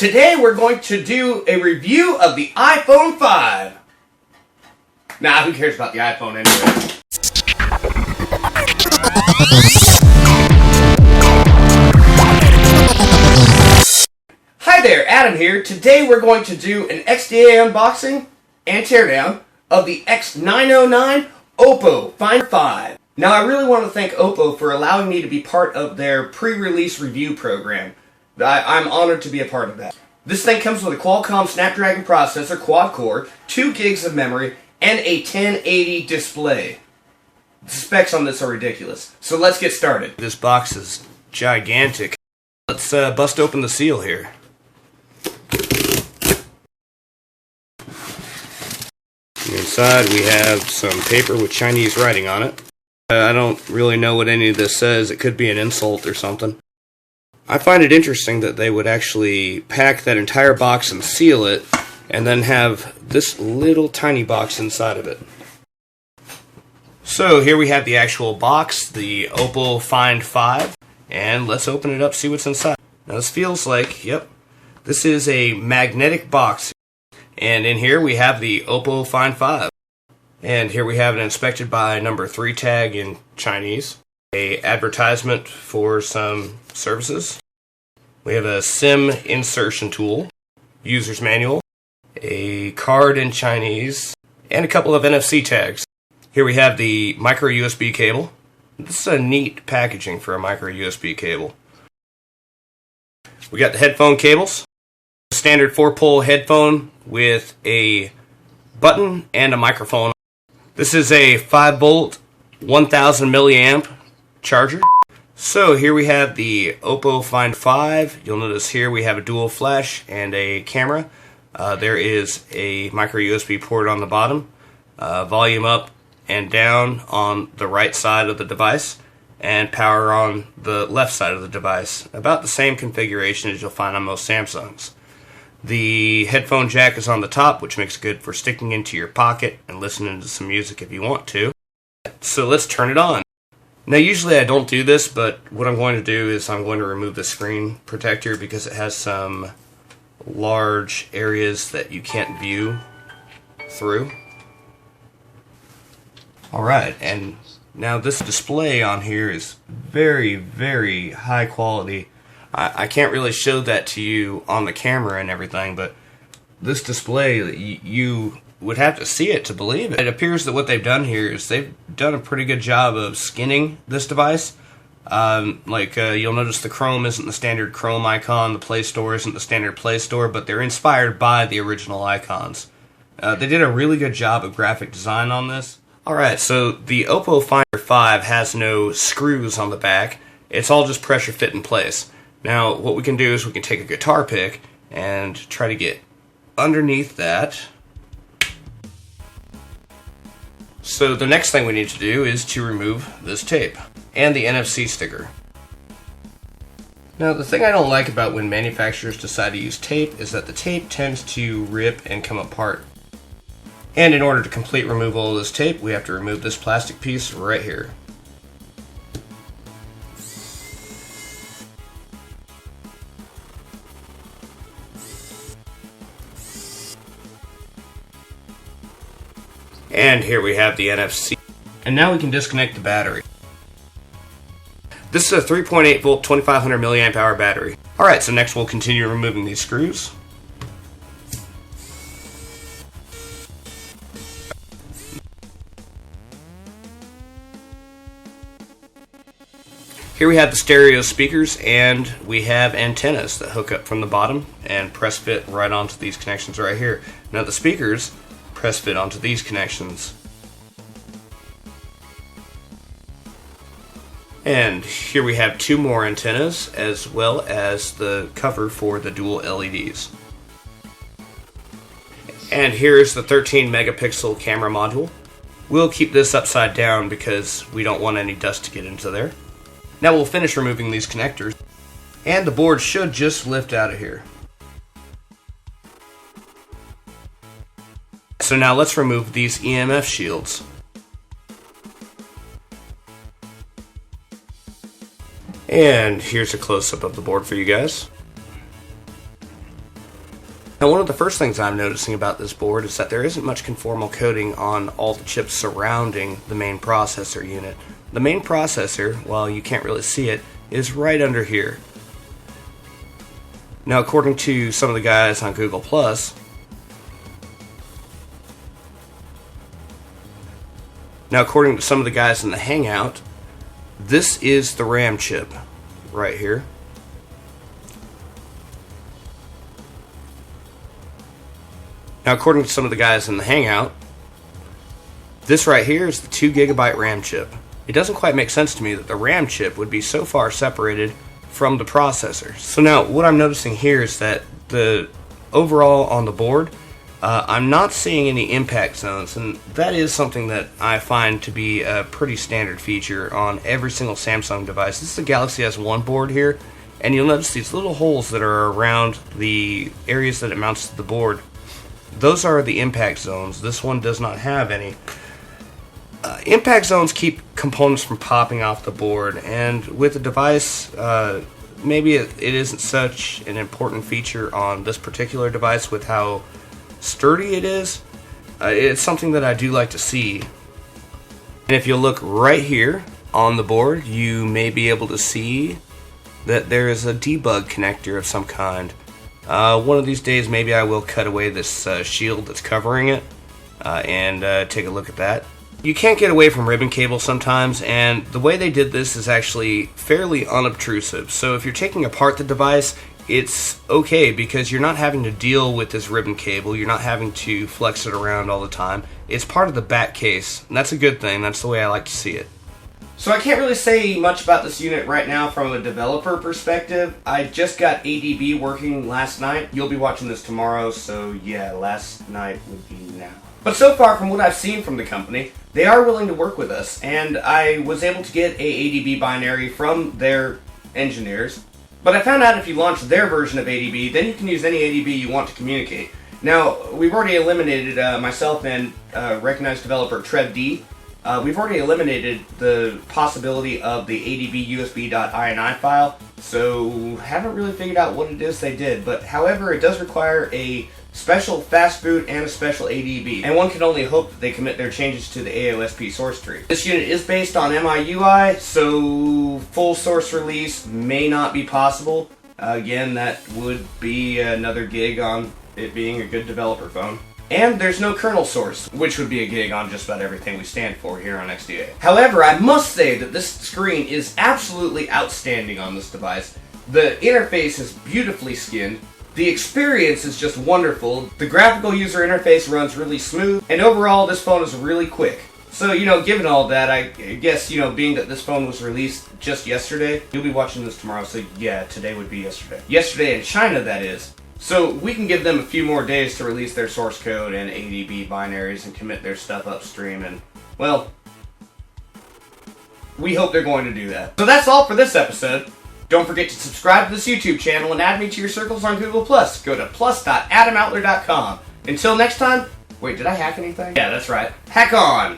Today we're going to do a review of the iPhone 5. Nah, who cares about the iPhone anyway? Hi there, Adam here. Today we're going to do an XDA unboxing and teardown of the X909 Oppo Find 5. Now I really want to thank Oppo for allowing me to be part of their pre-release review program. I'm honored to be a part of that. This thing comes with a Qualcomm Snapdragon processor, quad-core, 2 gigs of memory, and a 1080 display. The specs on this are ridiculous. So let's get started. This box is gigantic. Let's bust open the seal here. Inside we have some paper with Chinese writing on it. I don't really know what any of this says. It could be an insult or something. I find it interesting that they would actually pack that entire box and seal it, and then have this little tiny box inside of it. So here we have the actual box, the Oppo Find 5, and let's open it up, see what's inside. Now this feels like, yep, this is a magnetic box, and in here we have the Oppo Find 5. And here we have an inspected by number 3 tag in Chinese, a advertisement for some services. We have a SIM insertion tool, user's manual, a card in Chinese, and a couple of NFC tags. Here we have the micro USB cable. This is a neat packaging for a micro USB cable. We got the headphone cables, a standard 4-pole headphone with a button and a microphone. This is a 5-volt, 1000 milliamp charger. So here we have the Oppo Find 5. You'll notice here we have a dual flash and a camera. There is a micro USB port on the bottom, volume up and down on the right side of the device, and power on the left side of the device. About the same configuration as you'll find on most Samsungs. The headphone jack is on the top, which makes it good for sticking into your pocket and listening to some music if you want to. So let's turn it on. Now usually I don't do this, but what I'm going to do is I'm going to remove the screen protector because it has some large areas that you can't view through. Alright, and now this display on here is very, very high quality. I can't really show that to you on the camera and everything, but this display, you would have to see it to believe it. It appears that what they've done here is they've done a pretty good job of skinning this device. You'll notice the Chrome isn't the standard Chrome icon, the Play Store isn't the standard Play Store, but they're inspired by the original icons. They did a really good job of graphic design on this. Alright, so the Oppo Find 5 has no screws on the back. It's all just pressure fit in place. Now, what we can do is we can take a guitar pick and try to get underneath that. So the next thing we need to do is to remove this tape and the NFC sticker. Now, the thing I don't like about when manufacturers decide to use tape is that the tape tends to rip and come apart. And in order to complete removal of this tape, we have to remove this plastic piece right here. And here we have the NFC. And now we can disconnect the battery. This is a 3.8 volt, 2500 milliamp hour battery. Alright, so next we'll continue removing these screws. Here we have the stereo speakers, and we have antennas that hook up from the bottom and press fit right onto these connections right here. Now the speakers press fit onto these connections. And here we have 2 more antennas, as well as the cover for the dual LEDs. And here's the 13 megapixel camera module. We'll keep this upside down because we don't want any dust to get into there. Now we'll finish removing these connectors, and the board should just lift out of here. So now let's remove these EMF shields. And here's a close-up of the board for you guys. Now, one of the first things I'm noticing about this board is that there isn't much conformal coating on all the chips surrounding the main processor unit. The main processor, while you can't really see it, is right under here. Now, according to some of the guys on Google+, according to some of the guys in the Hangout, this is the RAM chip right here. Now, according to some of the guys in the Hangout, this right here is the 2 GB RAM chip. It doesn't quite make sense to me that the RAM chip would be so far separated from the processor. So now, what I'm noticing here is that the overall on the board, I'm not seeing any impact zones, and that is something that I find to be a pretty standard feature on every single Samsung device. This is a Galaxy S1 board here, and you'll notice these little holes that are around the areas that it mounts to the board. Those are the impact zones. This one does not have any. Impact zones keep components from popping off the board, and with the device, maybe it isn't such an important feature on this particular device with how sturdy it is. It's something that I do like to see. And if you look right here on the board, you may be able to see that there is a debug connector of some kind. One of these days, maybe I will cut away this shield that's covering it and take a look at that. You can't get away from ribbon cable sometimes, and the way they did this is actually fairly unobtrusive. So if you're taking apart the device, it's okay because you're not having to deal with this ribbon cable. You're not having to flex it around all the time. It's part of the back case, and that's a good thing. That's the way I like to see it. So I can't really say much about this unit right now from a developer perspective. I just got ADB working last night. You'll be watching this tomorrow, so yeah, last night would be now. But so far from what I've seen from the company, they are willing to work with us, and I was able to get a ADB binary from their engineers. But I found out if you launch their version of ADB, then you can use any ADB you want to communicate. Now, we've already eliminated, myself and recognized developer TrebD, we've already eliminated the possibility of the ADB USB.ini file, so haven't really figured out what it is they did. But however, it does require a special fast boot and a special ADB, and one can only hope that they commit their changes to the AOSP source tree. This unit is based on MIUI, so full source release may not be possible. Again, that would be another gig on it being a good developer phone. And there's no kernel source, which would be a gig on just about everything we stand for here on XDA. However, I must say that this screen is absolutely outstanding on this device. The interface is beautifully skinned. The experience is just wonderful. The graphical user interface runs really smooth, and overall this phone is really quick. So, given all that, I guess, being that this phone was released just yesterday, you'll be watching this tomorrow, so yeah, today would be yesterday. Yesterday in China, that is. So we can give them a few more days to release their source code and ADB binaries and commit their stuff upstream, and, well, we hope they're going to do that. So that's all for this episode. Don't forget to subscribe to this YouTube channel and add me to your circles on Google+. Go to plus.adamoutler.com. Until next time, wait, did I hack anything? Yeah, that's right. Hack on!